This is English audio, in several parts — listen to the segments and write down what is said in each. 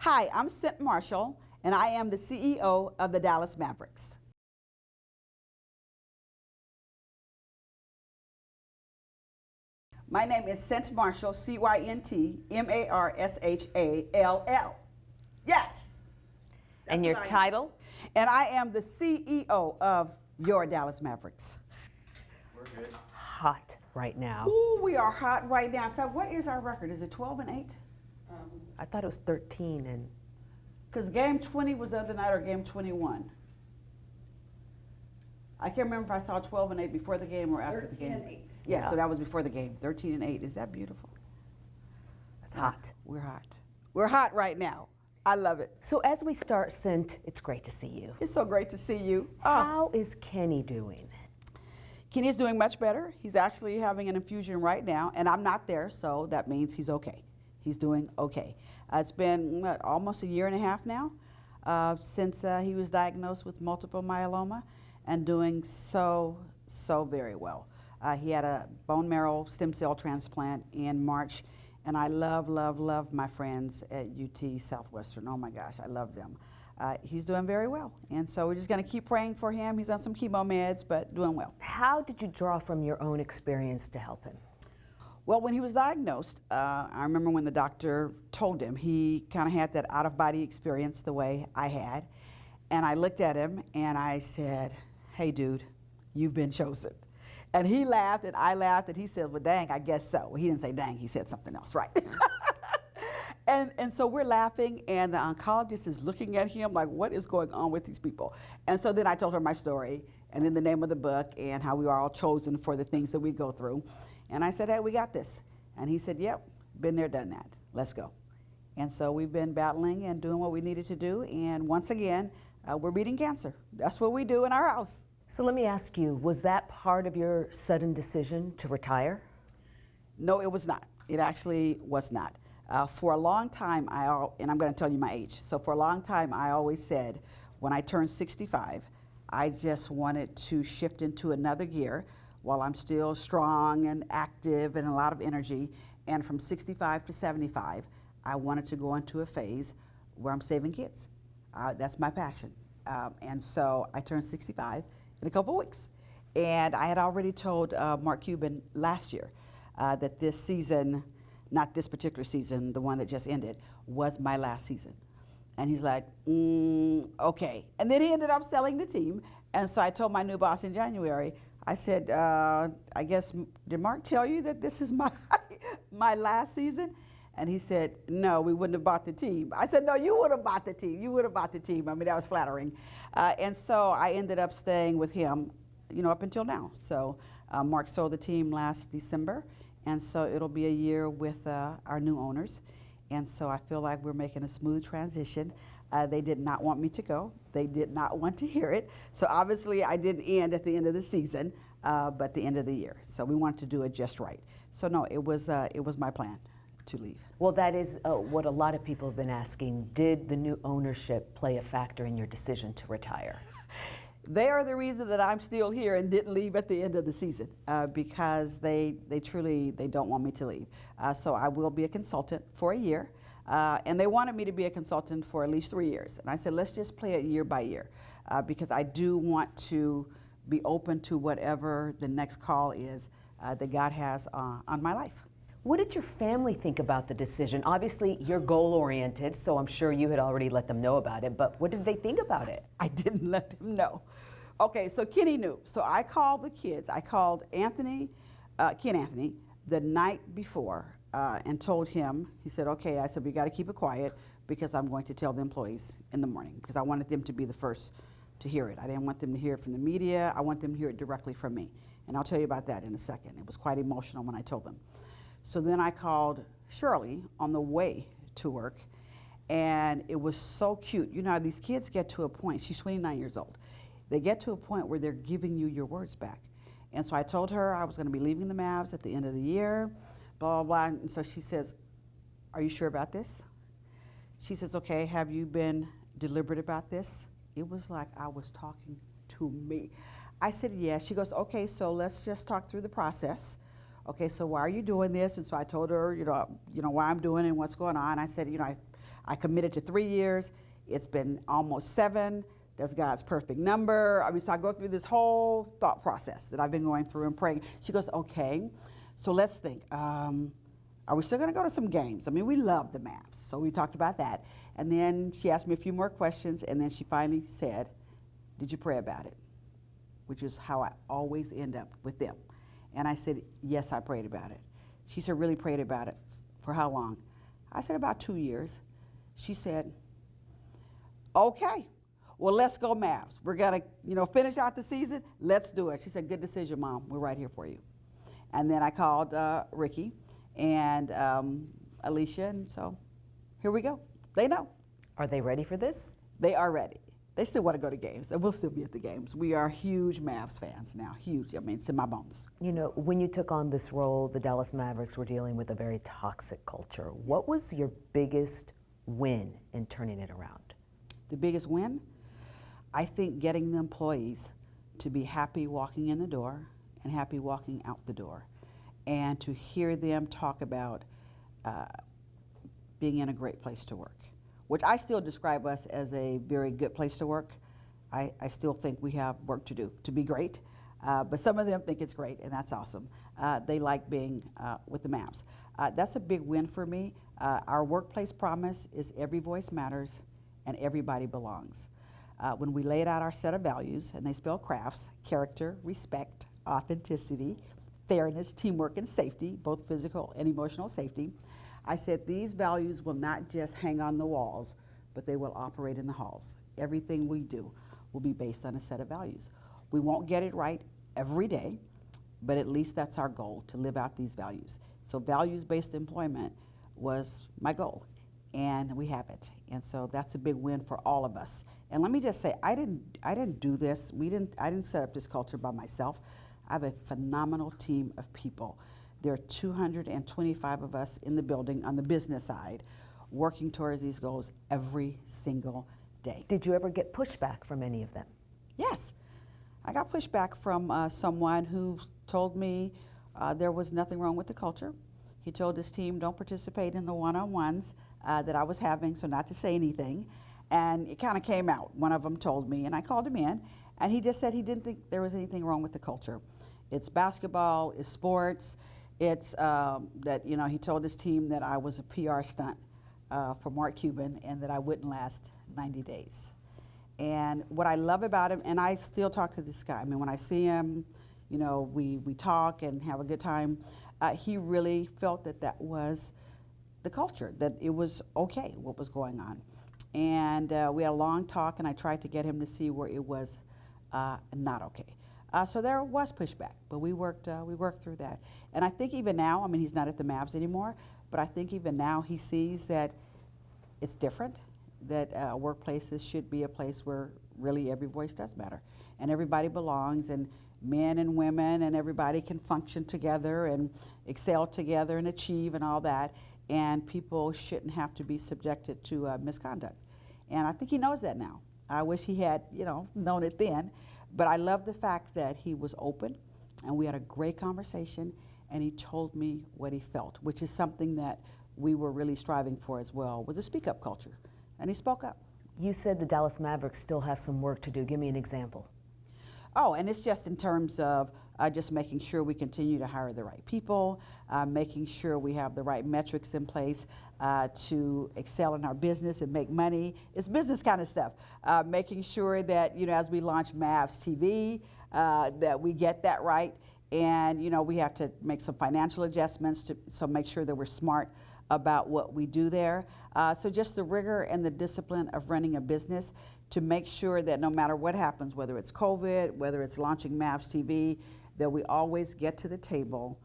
Hi, I'm Cynt Marshall, and I am the CEO of the Dallas Mavericks. My name is Cynt Marshall, C-Y-N-T M-A-R-S-H-A-L-L. Yes. And your title? And I am the CEO of your Dallas Mavericks. We're good. Hot right now. Ooh, we are hot right now. In fact, what is our record? Is it 12-8? I thought it was 13 and. Because game 20 was the other night or game 21. I can't remember if I saw 12-8 before the game or after the game. 13-8. Yeah, so that was before the game. 13-8. Is that beautiful? That's hot. We're hot. We're hot right now. I love it. So as we start, Cynt, it's great to see you. It's so great to see you. How is Kenny doing? Kenny's doing much better. He's actually having an infusion right now, and I'm not there, so that means he's okay. He's doing okay. It's been almost a year and a half now since he was diagnosed with multiple myeloma, and doing so very well. He had a bone marrow stem cell transplant in March, and I love my friends at UT Southwestern. Oh my gosh, I love them. He's doing very well, and so we're just going to keep praying for him. He's on some chemo meds, but doing well. How did you draw from your own experience to help him? Well, when he was diagnosed, I remember when the doctor told him, he kind of had that out-of-body experience the way I had, and I looked at him and I said, hey dude, you've been chosen. And he laughed and I laughed and he said, well dang, I guess so. He didn't say dang, he said something else, right? And so we're laughing, and the oncologist is looking at him like, what is going on with these people? And so then I told her my story, and then the name of the book, and how we are all chosen for the things that we go through. And I said, hey, we got this. And he said, yep, been there, done that. Let's go. And so we've been battling and doing what we needed to do, and once again, we're beating cancer. That's what we do in our house. So let me ask you, was that part of your sudden decision to retire? No, it was not. It actually was not. For a long time, and I'm going to tell you my age. So for a long time, I always said, when I turned 65, I just wanted to shift into another gear while I'm still strong and active and a lot of energy. And from 65 to 75, I wanted to go into a phase where I'm saving kids. That's my passion. And so I turned 65 in a couple of weeks. And I had already told Mark Cuban last year that this season, not this particular season, the one that just ended, was my last season. And he's like, okay. And then he ended up selling the team. And so I told my new boss in January, I said, I guess, did Mark tell you that this is my last season? And he said, no, we wouldn't have bought the team. I said, no, you would have bought the team. You would have bought the team. I mean, that was flattering. And so I ended up staying with him, up until now. So Mark sold the team last December. And so it'll be a year with our new owners. And so I feel like we're making a smooth transition. They did not want me to go. They did not want to hear it. So obviously I didn't end at the end of the season, but the end of the year. So we wanted to do it just right. So no, it was my plan to leave. Well, that is what a lot of people have been asking. Did the new ownership play a factor in your decision to retire? They are the reason that I'm still here and didn't leave at the end of the season because they truly don't want me to leave. So I will be a consultant for a year. And they wanted me to be a consultant for at least 3 years. And I said, let's just play it year by year because I do want to be open to whatever the next call is that God has on my life. What did your family think about the decision? Obviously, you're goal-oriented, so I'm sure you had already let them know about it, but what did they think about it? I didn't let them know. Okay, so Kenny knew. So I called the kids. I called Ken Anthony, the night before and told him, he said, okay, I said, we got to keep it quiet because I'm going to tell the employees in the morning because I wanted them to be the first to hear it. I didn't want them to hear it from the media. I want them to hear it directly from me. And I'll tell you about that in a second. It was quite emotional when I told them. So then I called Shirley on the way to work, and it was so cute. You know how these kids get to a point, she's 29 years old. They get to a point where they're giving you your words back. And so I told her I was going to be leaving the Mavs at the end of the year, blah, blah, blah. And so she says, are you sure about this? She says, okay, have you been deliberate about this? It was like I was talking to me. I said, yes. She goes, okay, so let's just talk through the process. Okay, so why are you doing this? And so I told her, why I'm doing it and what's going on. I said, I committed to 3 years. It's been almost 7. That's God's perfect number. I mean, so I go through this whole thought process that I've been going through and praying. She goes, okay, so let's think. Are we still going to go to some games? I mean, we love the Mavs, so we talked about that. And then she asked me a few more questions, and then she finally said, did you pray about it? Which is how I always end up with them. And I said, yes, I prayed about it. She said, really prayed about it? For how long? I said, about 2 years. She said, okay, well, let's go Mavs. We're going to, finish out the season. Let's do it. She said, good decision, Mom. We're right here for you. And then I called Ricky and Alicia, and so here we go. They know. Are they ready for this? They are ready. They still want to go to games, and we'll still be at the games. We are huge Mavs fans now, huge. I mean, it's in my bones. When you took on this role, the Dallas Mavericks were dealing with a very toxic culture. What was your biggest win in turning it around? The biggest win? I think getting the employees to be happy walking in the door and happy walking out the door, and to hear them talk about being in a great place to work, which I still describe us as a very good place to work. I still think we have work to do to be great, but some of them think it's great, and that's awesome. They like being with the Mavs. That's a big win for me. Our workplace promise is every voice matters and everybody belongs. When we laid out our set of values, and they spell crafts: character, respect, authenticity, fairness, teamwork, and safety, both physical and emotional safety, I said these values will not just hang on the walls, but they will operate in the halls. Everything we do will be based on a set of values. We won't get it right every day, but at least that's our goal, to live out these values. So values-based employment was my goal, and we have it. And so that's a big win for all of us. And let me just say, I didn't do this. I didn't set up this culture by myself. I have a phenomenal team of people. There are 225 of us in the building on the business side working towards these goals every single day. Did you ever get pushback from any of them? Yes. I got pushback from someone who told me there was nothing wrong with the culture. He told his team, don't participate in the one-on-ones that I was having, so not to say anything. And it kind of came out. One of them told me, and I called him in, and he just said he didn't think there was anything wrong with the culture. It's basketball, it's sports, it's that, he told his team that I was a PR stunt for Mark Cuban and that I wouldn't last 90 days. And what I love about him, and I still talk to this guy, I mean, when I see him, we talk and have a good time, he really felt that that was the culture, that it was okay what was going on. And we had a long talk, and I tried to get him to see where it was not okay. So there was pushback, but we worked through that. And I think even now, I mean, he's not at the Mavs anymore, but I think even now he sees that it's different, that workplaces should be a place where really every voice does matter, and everybody belongs, and men and women and everybody can function together and excel together and achieve and all that, and people shouldn't have to be subjected to misconduct. And I think he knows that now. I wish he had, known it then. But I love the fact that he was open, and we had a great conversation, and he told me what he felt, which is something that we were really striving for as well, was a speak-up culture, and he spoke up. You said the Dallas Mavericks still have some work to do. Give me an example. Oh, and it's just in terms of just making sure we continue to hire the right people, making sure we have the right metrics in place to excel in our business and make money. It's business kind of stuff. Making sure that, as we launch Mavs TV, that we get that right. And, we have to make some financial adjustments so make sure that we're smart about what we do there. So just the rigor and the discipline of running a business to make sure that no matter what happens, whether it's COVID, whether it's launching Mavs TV, that we always get to the table,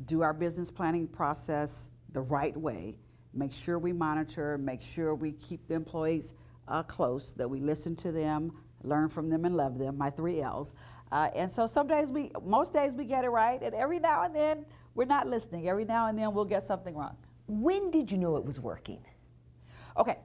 do our business planning process the right way, make sure we monitor, make sure we keep the employees close, that we listen to them, learn from them, and love them, my 3 L's. And so most days we get it right, and every now and then we're not listening. Every now and then we'll get something wrong. When did you know it was working? Okay,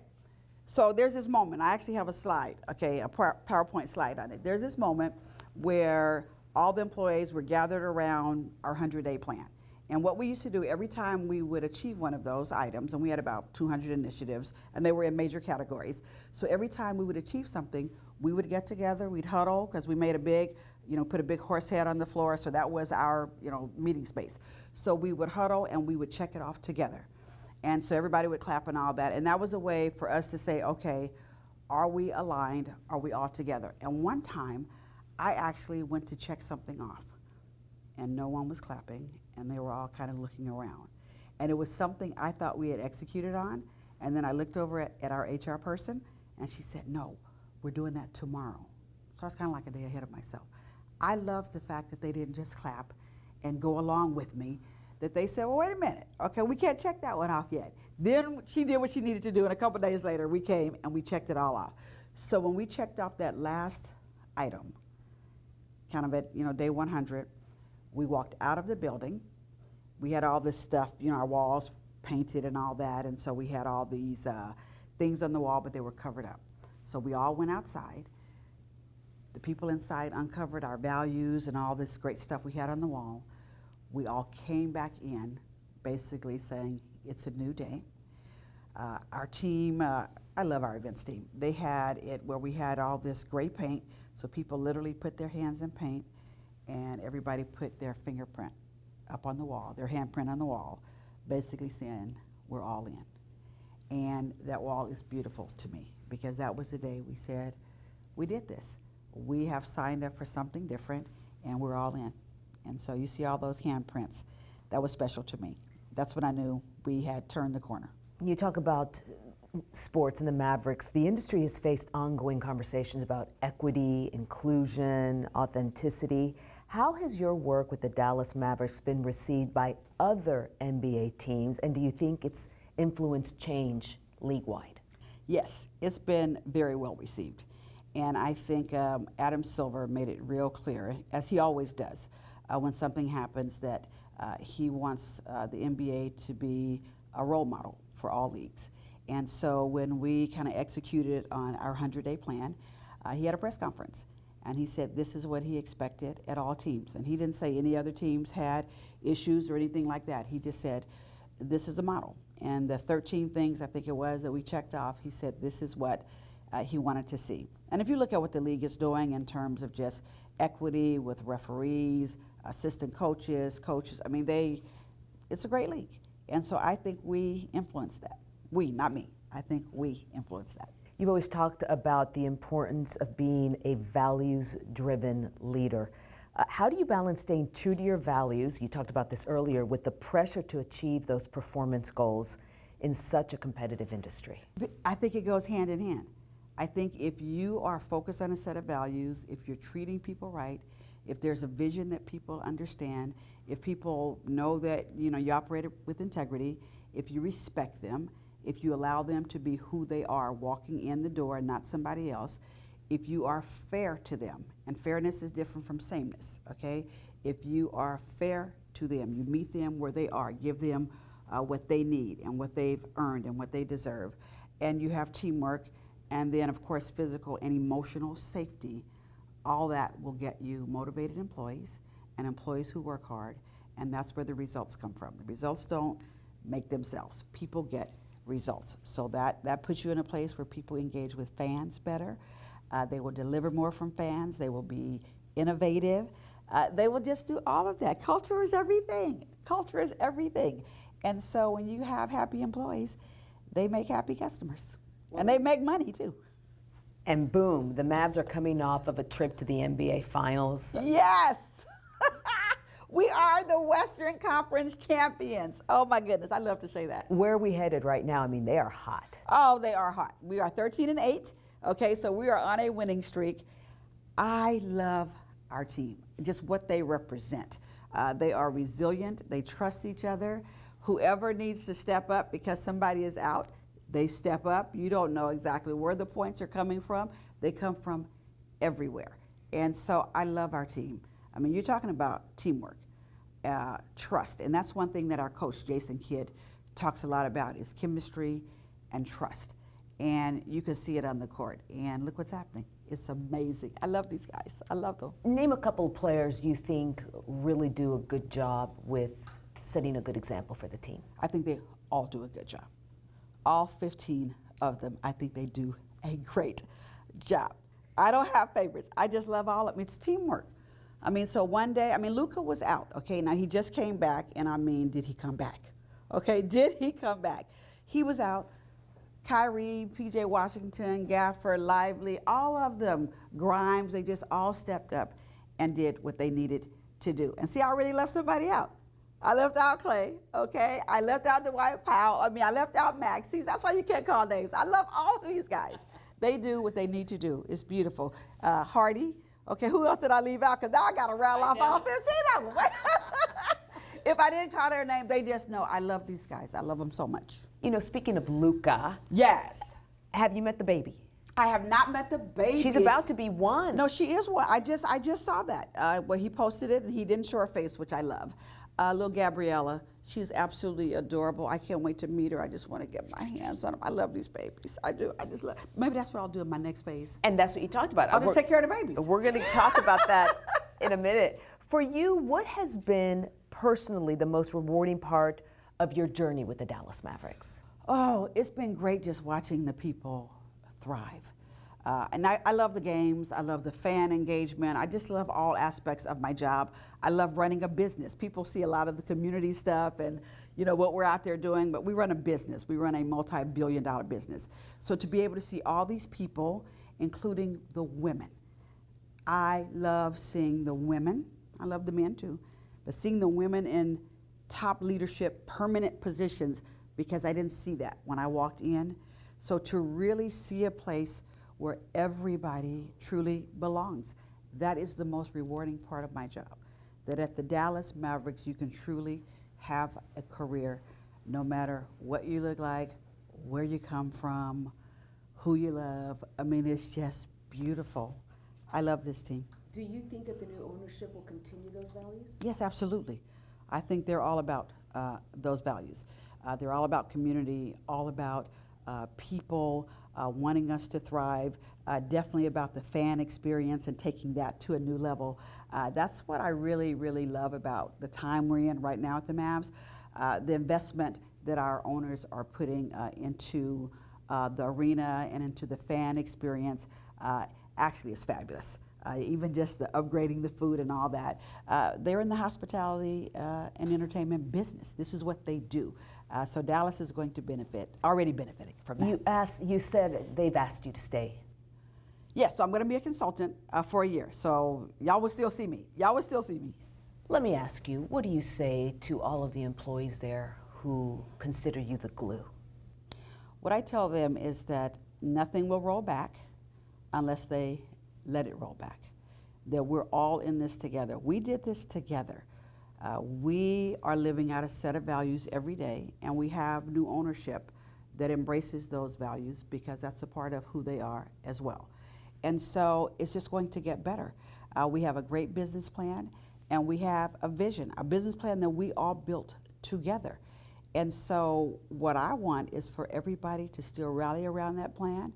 so there's this moment. I actually have a slide, a PowerPoint slide on it. There's this moment where all the employees were gathered around our 100-day plan. And what we used to do every time we would achieve one of those items, and we had about 200 initiatives, and they were in major categories. So every time we would achieve something, we would get together, we'd huddle, because we made a big, put a big horse head on the floor, so that was our, meeting space. So we would huddle and we would check it off together. And so everybody would clap and all that. And that was a way for us to say, okay, are we aligned? Are we all together? And one time, I actually went to check something off, and no one was clapping, and they were all kind of looking around. And it was something I thought we had executed on, and then I looked over at our HR person, and she said, no, we're doing that tomorrow. So I was kind of like a day ahead of myself. I love the fact that they didn't just clap and go along with me, that they said, well, wait a minute, okay, we can't check that one off yet. Then she did what she needed to do, and a couple days later, we came and we checked it all off. So when we checked off that last item, kind of at day 100, we walked out of the building. We had all this stuff, our walls painted and all that, and so we had all these things on the wall, but they were covered up. So we all went outside. The people inside uncovered our values and all this great stuff we had on the wall. We all came back in, basically saying, it's a new day. Our team, I love our events team. They had it where we had all this great paint, so people literally put their hands in paint, and everybody put their fingerprint up on the wall, their handprint on the wall, basically saying, we're all in. And that wall is beautiful to me, because that was the day we said, we did this. We have signed up for something different, and we're all in. And so you see all those handprints. That was special to me. That's when I knew we had turned the corner. You talk about sports and the Mavericks. The industry has faced ongoing conversations about equity, inclusion, authenticity. How has your work with the Dallas Mavericks been received by other NBA teams, and do you think it's influenced change league-wide? Yes, it's been very well received. And I think Adam Silver made it real clear, as he always does, when something happens, that he wants the NBA to be a role model for all leagues. And so when we kind of executed on our 100-day plan, he had a press conference. And he said this is what he expected at all teams. And he didn't say any other teams had issues or anything like that. He just said, this is a model. And the 13 things, I think it was, that we checked off, he said this is what he wanted to see. And if you look at what the league is doing in terms of just equity with referees, assistant coaches, I mean, it's a great league. And so I think we influence that. We, not me. I think we influence that. You've always talked about the importance of being a values-driven leader. How do you balance staying true to your values, you talked about this earlier, with the pressure to achieve those performance goals in such a competitive industry? I think it goes hand in hand. I think if you are focused on a set of values, if you're treating people right, if there's a vision that people understand, if people know that you operate with integrity, if you respect them, if you allow them to be who they are, walking in the door and not somebody else, if you are fair to them, and fairness is different from sameness, okay? If you are fair to them, you meet them where they are, give them what they need and what they've earned and what they deserve, and you have teamwork, and then of course physical and emotional safety, all that will get you motivated employees and employees who work hard, and that's where the results come from. The results don't make themselves. People get results. So that puts you in a place where people engage with fans better. They will deliver more from fans. They will be innovative. They will just do all of that. Culture is everything. Culture is everything. And so when you have happy employees, they make happy customers. And they make money too. And boom, the Mavs are coming off of a trip to the NBA Finals. Yes! We are the Western Conference champions. Oh my goodness, I love to say that. Where are we headed right now? I mean, they are hot. Oh, they are hot. We are 13-8. Okay, so we are on a winning streak. I love our team, just what they represent. They are resilient. They trust each other. Whoever needs to step up because somebody is out, they step up. You don't know exactly where the points are coming from. They come from everywhere. And so I love our team. I mean, you're talking about teamwork, trust, and that's one thing that our coach, Jason Kidd, talks a lot about is chemistry and trust. And you can see it on the court. And look what's happening. It's amazing. I love these guys. I love them. Name a couple of players you think really do a good job with setting a good example for the team? I think they all do a good job. All 15 of them, I think they do a great job. I don't have favorites. I just love all of them. It's teamwork. I mean, so one day, Luka was out, okay? Now, he just came back, and did he come back? Okay, did he come back? He was out. Kyrie, PJ Washington, Gaffer, Lively, all of them, Grimes, they just all stepped up and did what they needed to do. And see, I already left somebody out. I left out Clay, okay? I left out Dwight Powell. I left out Max. See, that's why you can't call names. I love all of these guys. They do what they need to do. It's beautiful. Hardy, okay, who else did I leave out? Because now I got to rattle off all 15 of them. If I didn't call their name, they just know I love these guys. I love them so much. You know, speaking of Luka. Yes. Have you met the baby? I have not met the baby. She's about to be one. No, she is one. I just saw that. Well, he posted it, and he didn't show her face, which I love. Little Gabriella, she's absolutely adorable. I can't wait to meet her. I just want to get my hands on them. I love these babies. I do. I just love. Maybe that's what I'll do in my next phase. And that's what you talked about. I'll just take care of the babies. We're going to talk about that in a minute. For you, what has been personally the most rewarding part of your journey with the Dallas Mavericks? Oh, it's been great just watching the people thrive. And I love the games. I love the fan engagement. I just love all aspects of my job. I love running a business. People see a lot of the community stuff and what we're out there doing, but we run a business. We run a multi-billion-dollar business. So to be able to see all these people, including the women, I love seeing the women. I love the men too, but seeing the women in top leadership, permanent positions, because I didn't see that when I walked in. So to really see a place where everybody truly belongs, that is the most rewarding part of my job. That at the Dallas Mavericks, you can truly have a career no matter what you look like, where you come from, who you love. It's just beautiful. I love this team. Do you think that the new ownership will continue those values? Yes, absolutely. I think they're all about those values. They're all about community, all about people wanting us to thrive, definitely about the fan experience and taking that to a new level. That's what I really, really love about the time we're in right now at the Mavs. The investment that our owners are putting into the arena and into the fan experience actually is fabulous. Even just the upgrading the food and all that. They're in the hospitality and entertainment business. This is what they do. So Dallas is going to already benefiting from that. You said they've asked you to stay. Yes, so I'm going to be a consultant for a year. So y'all will still see me. Let me ask you, what do you say to all of the employees there who consider you the glue? What I tell them is that nothing will roll back unless they let it roll back. That we're all in this together. We did this together. We are living out a set of values every day, and we have new ownership that embraces those values because that's a part of who they are as well. And so it's just going to get better. We have a great business plan, and we have a vision, a business plan that we all built together. And so what I want is for everybody to still rally around that plan.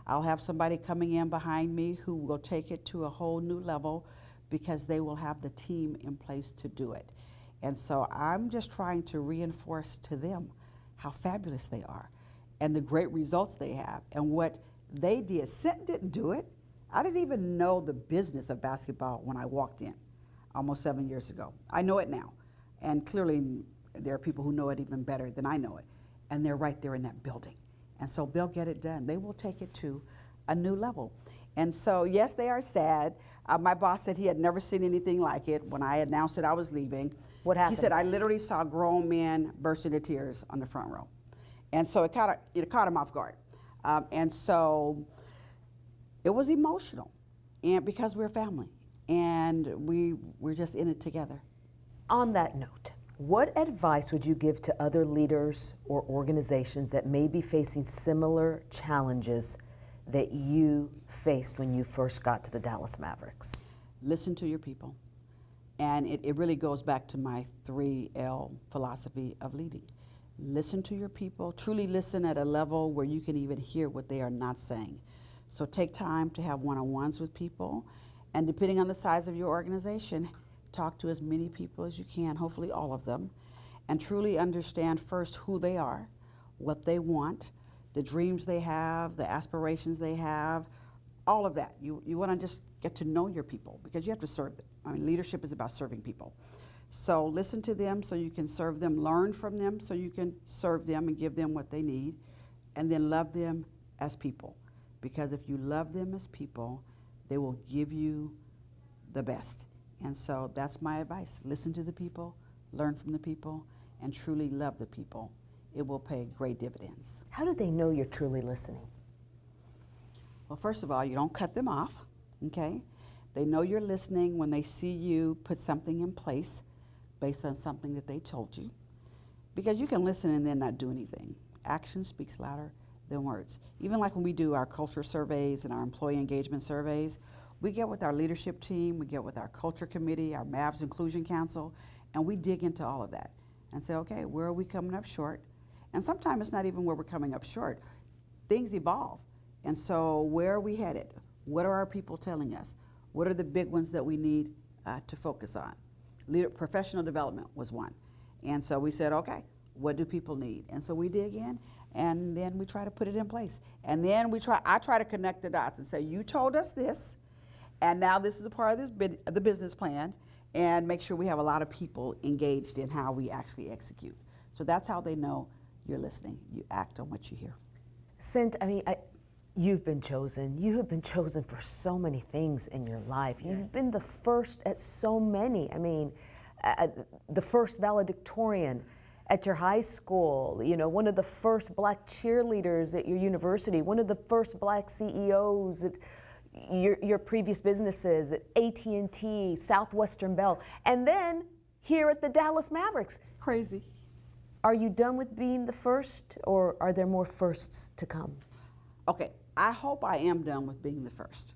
I'll have somebody coming in behind me who will take it to a whole new level because they will have the team in place to do it. And so I'm just trying to reinforce to them how fabulous they are and the great results they have and what they did. Cynt didn't do it. I didn't even know the business of basketball when I walked in almost 7 years ago. I know it now. And clearly there are people who know it even better than I know it. And they're right there in that building. And so they'll get it done. They will take it to a new level. And so, yes, they are sad. My boss said he had never seen anything like it when I announced that I was leaving. What happened? He said, I literally saw grown men burst into tears on the front row. And so it caught him off guard. And so it was emotional, and because we're family, and we're just in it together. On that note, what advice would you give to other leaders or organizations that may be facing similar challenges that you faced when you first got to the Dallas Mavericks? Listen to your people. And it really goes back to my 3L philosophy of leading. Listen to your people, truly listen at a level where you can even hear what they are not saying. So take time to have one-on-ones with people, and depending on the size of your organization, talk to as many people as you can, hopefully all of them, and truly understand first who they are, what they want, the dreams they have, the aspirations they have, all of that. You want to just get to know your people because you have to serve them. I mean, leadership is about serving people. So listen to them so you can serve them, learn from them so you can serve them and give them what they need, and then love them as people. Because if you love them as people, they will give you the best. And so that's my advice. Listen to the people, learn from the people, and truly love the people. It will pay great dividends. How do they know you're truly listening? Well, first of all, you don't cut them off, okay? They know you're listening when they see you put something in place based on something that they told you. Because you can listen and then not do anything. Action speaks louder than words. Even like when we do our culture surveys and our employee engagement surveys, we get with our leadership team, we get with our culture committee, our Mavs Inclusion Council, and we dig into all of that and say, okay, where are we coming up short? And sometimes it's not even where we're coming up short. Things evolve. And so where are we headed? What are our people telling us? What are the big ones that we need to focus on? Professional development was one. And so we said, okay, what do people need? And so we dig in, and then we try to put it in place. And then I try to connect the dots and say, you told us this, and now this is a part of the business plan, and make sure we have a lot of people engaged in how we actually execute. So that's how they know you're listening. You act on what you hear. Cynt, I mean, you've been chosen. You have been chosen for so many things in your life. Yes. You've been the first at so many. I mean, the first valedictorian at your high school, you know, one of the first black cheerleaders at your university, one of the first black CEOs at your previous businesses, at AT&T, Southwestern Bell, and then here at the Dallas Mavericks. Crazy. Are you done with being the first, or are there more firsts to come? Okay, I hope I am done with being the first.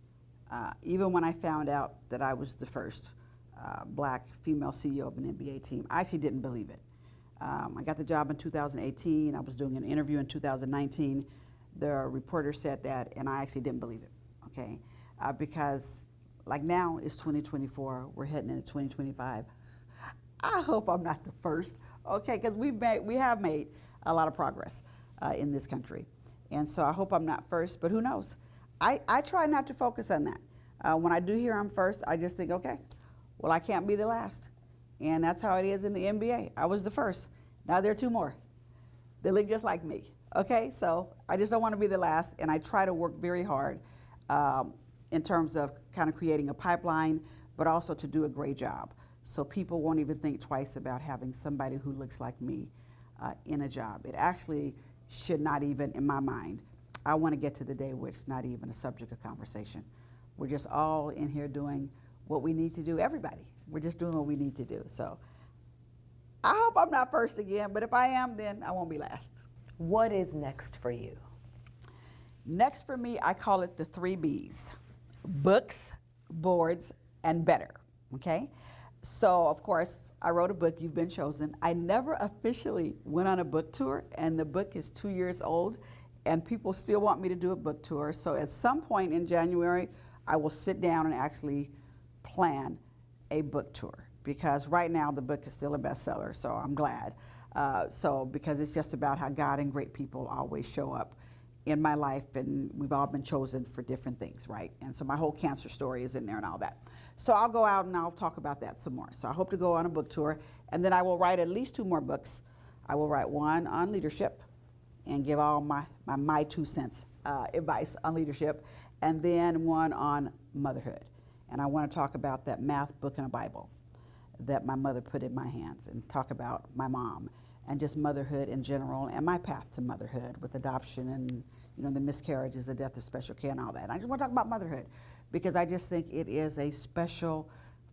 Even when I found out that I was the first black female CEO of an NBA team, I actually didn't believe it. I got the job in 2018. I was doing an interview in 2019. The reporter said that, and I actually didn't believe it, okay? Because like now it's 2024, we're heading into 2025. I hope I'm not the first, okay? Because we have made a lot of progress in this country. And so I hope I'm not first, but who knows? I try not to focus on that. When I do hear I'm first, I just think, okay, well, I can't be the last. And that's how it is in the NBA. I was the first. Now there are two more. They look just like me, okay? So I just don't want to be the last, and I try to work very hard in terms of kind of creating a pipeline, but also to do a great job. So people won't even think twice about having somebody who looks like me in a job. It actually should not even, in my mind, I want to get to the day where it's not even a subject of conversation. We're just all in here doing what we need to do, everybody. We're just doing what we need to do. So I hope I'm not first again, but if I am, then I won't be last. What is next for you? Next for me, I call it the 3 Bs: books, boards, and better, okay? So, of course, I wrote a book, You've Been Chosen. I never officially went on a book tour, and the book is 2 years old, and people still want me to do a book tour. So at some point in January, I will sit down and actually plan a book tour, because right now the book is still a bestseller, so I'm glad. Because it's just about how God and great people always show up in my life, and we've all been chosen for different things, right? And so my whole cancer story is in there and all that. So I'll go out and I'll talk about that some more. So I hope to go on a book tour, and then I will write at least 2 more books. I will write one on leadership and give all my 2 cents advice on leadership, and then one on motherhood. And I want to talk about that math book and a Bible that my mother put in my hands, and talk about my mom and just motherhood in general, and my path to motherhood with adoption and, you know, the miscarriages, the death of special care and all that. And I just want to talk about motherhood because I just think it is a special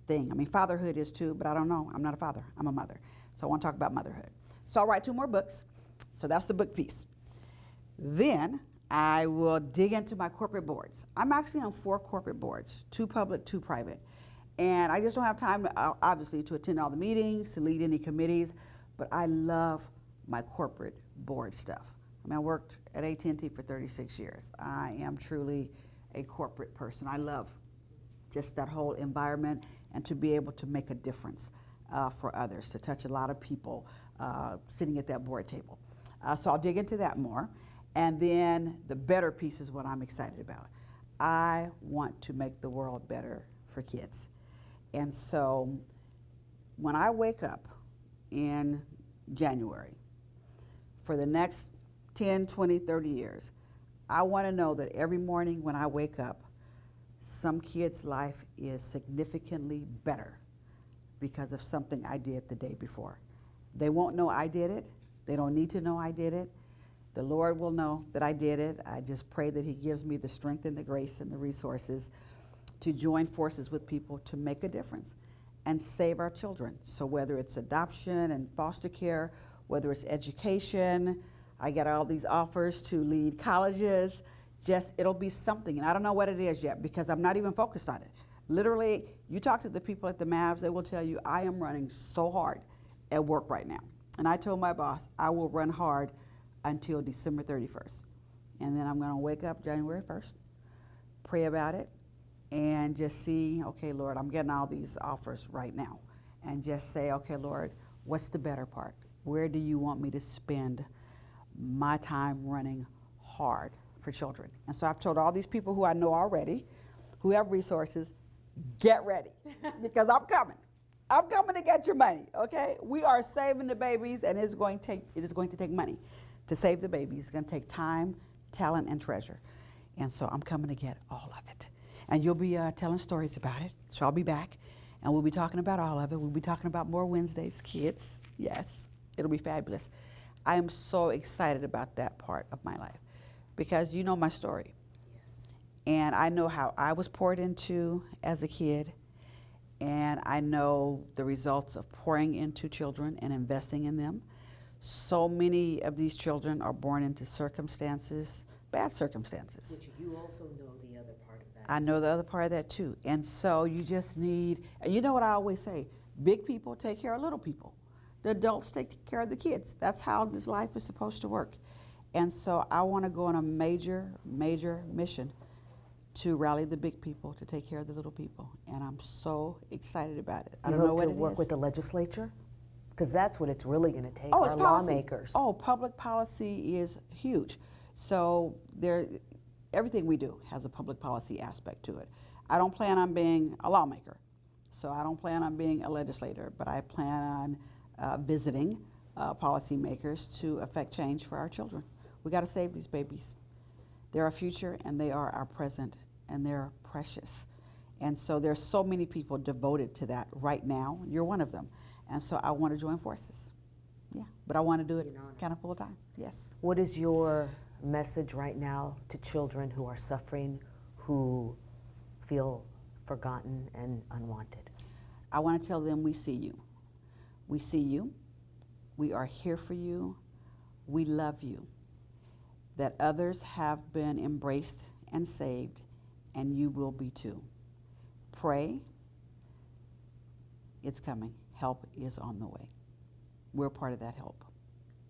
thing. I mean, fatherhood is too, but I don't know. I'm not a father. I'm a mother. So I want to talk about motherhood. So I'll write 2 more books. So that's the book piece. Then I will dig into my corporate boards. I'm actually on 4 corporate boards, 2 public, 2 private. And I just don't have time, obviously, to attend all the meetings, to lead any committees, but I love my corporate board stuff. I mean, I worked at AT&T for 36 years. I am truly a corporate person. I love just that whole environment, and to be able to make a difference for others, to touch a lot of people sitting at that board table. So I'll dig into that more. And then the better piece is what I'm excited about. I want to make the world better for kids. And so when I wake up in January, for the next 10, 20, 30 years, I want to know that every morning when I wake up, some kid's life is significantly better because of something I did the day before. They won't know I did it. They don't need to know I did it. The Lord will know that I did it. I just pray that He gives me the strength and the grace and the resources to join forces with people to make a difference and save our children. So whether it's adoption and foster care, whether it's education, I get all these offers to lead colleges, just it'll be something. And I don't know what it is yet because I'm not even focused on it. Literally, you talk to the people at the Mavs, they will tell you I am running so hard at work right now. And I told my boss I will run hard until December 31st. And then I'm going to wake up January 1st, pray about it, and just see, okay, Lord, I'm getting all these offers right now. And just say, okay, Lord, what's the better part? Where do you want me to spend my time running hard for children? And so I've told all these people who I know already, who have resources, get ready, because I'm coming. I'm coming to get your money, okay? We are saving the babies, and it is going to take money to save the babies. It's going to take time, talent, and treasure. And so I'm coming to get all of it. And you'll be telling stories about it. So I'll be back, and we'll be talking about all of it. We'll be talking about more Wednesdays, kids. Yes, it'll be fabulous. I am so excited about that part of my life because you know my story. Yes. And I know how I was poured into as a kid, and I know the results of pouring into children and investing in them. So many of these children are born into circumstances, bad circumstances. Which you also know the other part of that. I know the other part of that too. And so you just need, and you know what I always say, big people take care of little people. The adults take care of the kids. That's how this life is supposed to work. And so I want to go on a major, major mission to rally the big people to take care of the little people. And I'm so excited about it. I don't know what it is. You hope to work with the legislature? Because that's what it's really going to take, Oh, our it's policy. lawmakers. Oh, public policy is huge. So everything we do has a public policy aspect to it. I don't plan on being a lawmaker. So I don't plan on being a legislator, but I plan on visiting policymakers to affect change for our children. We got to save these babies. They're our future, and they are our present, and they're precious. And so there's so many people devoted to that right now. You're one of them. And so I want to join forces. Yeah, but I want to do it kind of full time. Yes. What is your message right now to children who are suffering, who feel forgotten and unwanted? I want to tell them we see you. We see you. We are here for you. We love you. That others have been embraced and saved, and you will be too. Pray. It's coming. Help is on the way. We're part of that help.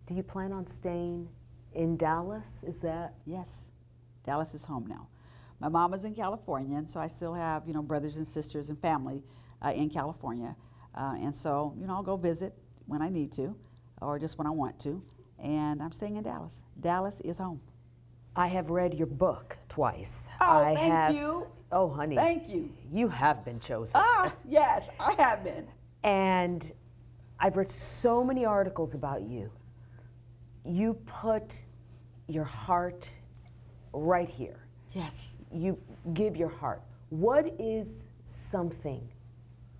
Do you plan on staying in Dallas? Is that? Yes. Dallas is home now. My mom is in California, and so I still have, brothers and sisters and family in California. And so, I'll go visit when I need to or just when I want to. And I'm staying in Dallas. Dallas is home. I have read your book twice. Oh, I thank have, you. Oh, honey. Thank you. You have been chosen. Yes, I have been. And I've read so many articles about you. You put your heart right here. Yes. You give your heart. What is something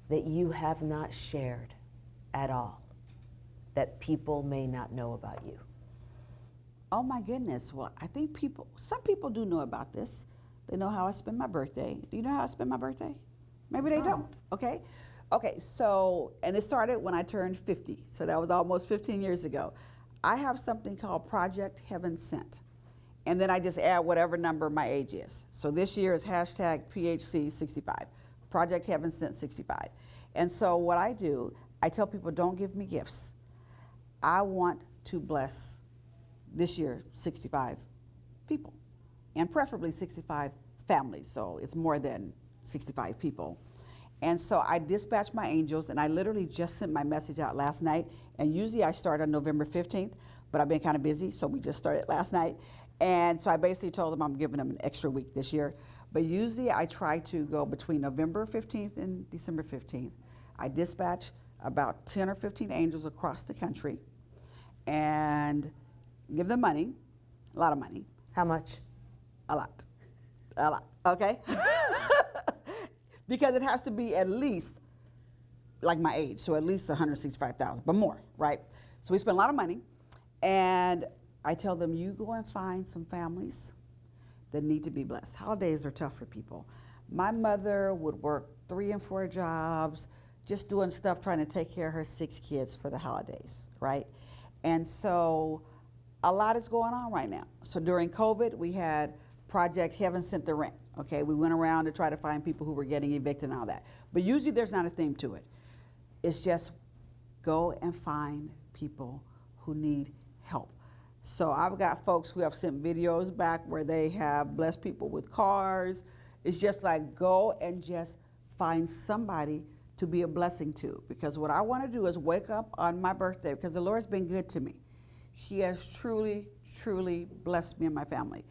that you have not shared at all that people may not know about you? Oh my goodness. Well, I think some people do know about this. They know how I spend my birthday. Do you know how I spend my birthday? Maybe they don't. Okay. Okay, so, and it started when I turned 50. So that was almost 15 years ago. I have something called Project Heaven Cynt. And then I just add whatever number my age is. So this year is hashtag PHC 65, Project Heaven Cynt 65. And so what I do, I tell people don't give me gifts. I want to bless this year 65 people, and preferably 65 families. So it's more than 65 people. And so I dispatch my angels, and I literally just sent my message out last night. And usually I start on November 15th, but I've been kind of busy, so we just started last night. And so I basically told them I'm giving them an extra week this year. But usually I try to go between November 15th and December 15th. I dispatch about 10 or 15 angels across the country and give them money, a lot of money. How much? A lot, okay? Because it has to be at least like my age, so at least 165,000, but more, right? So we spend a lot of money, and I tell them, you go and find some families that need to be blessed. Holidays are tough for people. My mother would work 3 and 4 jobs, just doing stuff, trying to take care of her 6 kids for the holidays, right? And so a lot is going on right now. So during COVID, we had Project Heaven Sent the Rent, okay? We went around to try to find people who were getting evicted and all that. But usually there's not a theme to it. It's just go and find people who need help. So I've got folks who have sent videos back where they have blessed people with cars. It's just like go and just find somebody to be a blessing to. Because what I want to do is wake up on my birthday, because the Lord's been good to me. He has truly, truly blessed me and my family.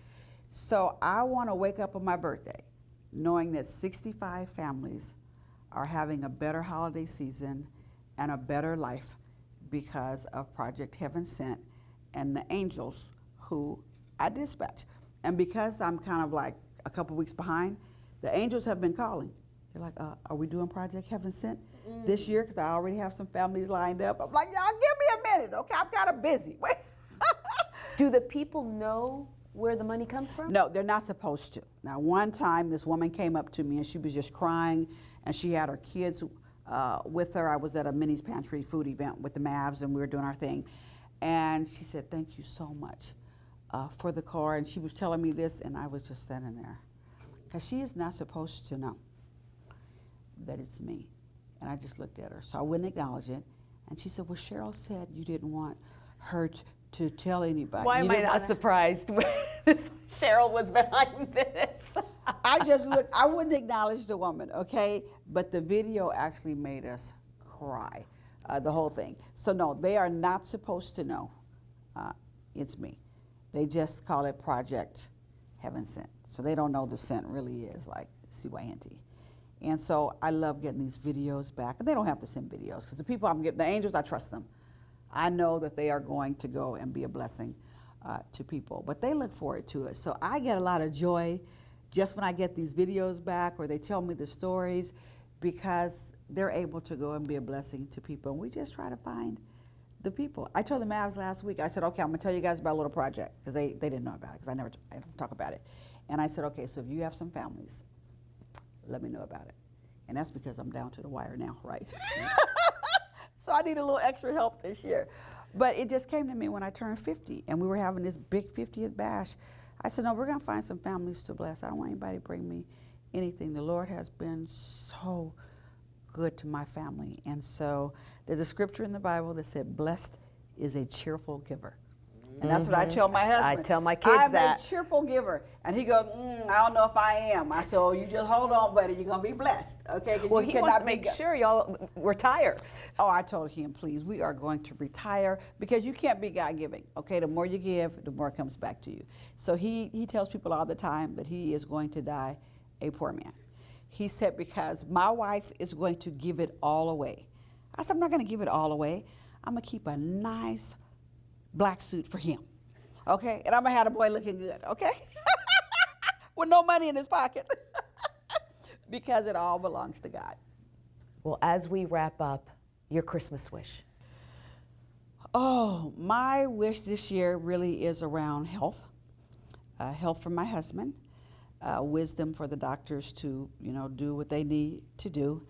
So I want to wake up on my birthday knowing that 65 families are having a better holiday season and a better life because of Project Heaven Sent and the angels who I dispatch. And because I'm kind of like a couple weeks behind, the angels have been calling. They're like, are we doing Project Heaven Sent this year? Because I already have some families lined up. I'm like, y'all give me a minute, okay? I'm kind of busy. Do the people know where the money comes from? No, they're not supposed to. Now, one time, this woman came up to me and she was just crying, and she had her kids with her. I was at a Minnie's Pantry food event with the Mavs, and we were doing our thing. And she said, thank you so much for the car. And she was telling me this, and I was just standing there. Because she is not supposed to know that it's me. And I just looked at her. So I wouldn't acknowledge it. And she said, well, Cheryl said you didn't want her to tell anybody. Why am I not surprised when Cheryl was behind this? I just looked, I wouldn't acknowledge the woman, okay? But the video actually made us cry, the whole thing. So no, they are not supposed to know it's me. They just call it Project Heaven Sent. So they don't know the scent really is like CYNT. And so I love getting these videos back. And they don't have to send videos, because the people I'm getting, the angels, I trust them. I know that they are going to go and be a blessing to people, but they look forward to it. So I get a lot of joy just when I get these videos back, or they tell me the stories, because they're able to go and be a blessing to people. And we just try to find the people. I told the Mavs last week, I said, okay, I'm gonna tell you guys about a little project, because they didn't know about it, because I don't talk about it. And I said, okay, so if you have some families, let me know about it. And that's because I'm down to the wire now, right? So I need a little extra help this year. But it just came to me when I turned 50, and we were having this big 50th bash. I said, no, we're gonna find some families to bless. I don't want anybody to bring me anything. The Lord has been so good to my family. And so there's a scripture in the Bible that said, blessed is a cheerful giver. And that's what I tell my husband. I tell my kids that. I'm a cheerful giver. And he goes, I don't know if I am. I said, oh, you just hold on, buddy. You're going to be blessed. Okay? Well, he wants to make sure y'all retire. Oh, I told him, please, we are going to retire, because you can't be God-giving. Okay? The more you give, the more it comes back to you. So he tells people all the time that he is going to die a poor man. He said, because my wife is going to give it all away. I said, I'm not going to give it all away. I'm going to keep a nice black suit for him, okay? And I'm gonna have the boy looking good, okay? With no money in his pocket, because it all belongs to God. Well, as we wrap up, your Christmas wish. Oh, my wish this year really is around health. Health for my husband, wisdom for the doctors to, do what they need to do,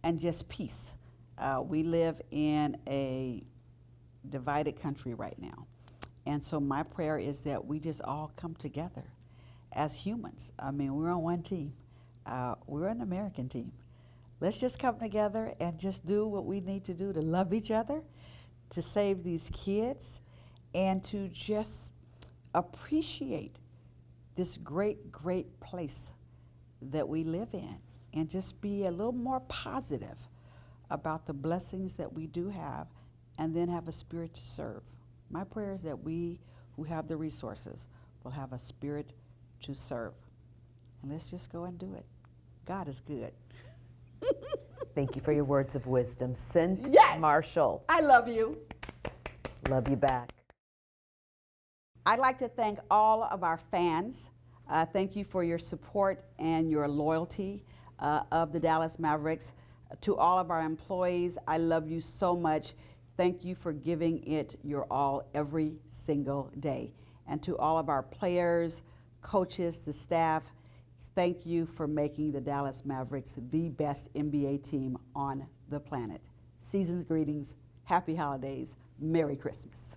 and just peace. We live in a divided country right now. And so my prayer is that we just all come together as humans. I mean, we're on one team. We're an American team. Let's just come together and just do what we need to do to love each other, to save these kids, and to just appreciate this great, great place that we live in, and just be a little more positive about the blessings that we do have and then have a spirit to serve. My prayer is that we who have the resources will have a spirit to serve. And let's just go and do it. God is good. Thank you for your words of wisdom. Cynt Yes! Marshall. I love you. Love you back. I'd like to thank all of our fans. Thank you for your support and your loyalty of the Dallas Mavericks. To all of our employees, I love you so much. Thank you for giving it your all every single day. And to all of our players, coaches, the staff, thank you for making the Dallas Mavericks the best NBA team on the planet. Season's greetings, happy holidays, Merry Christmas.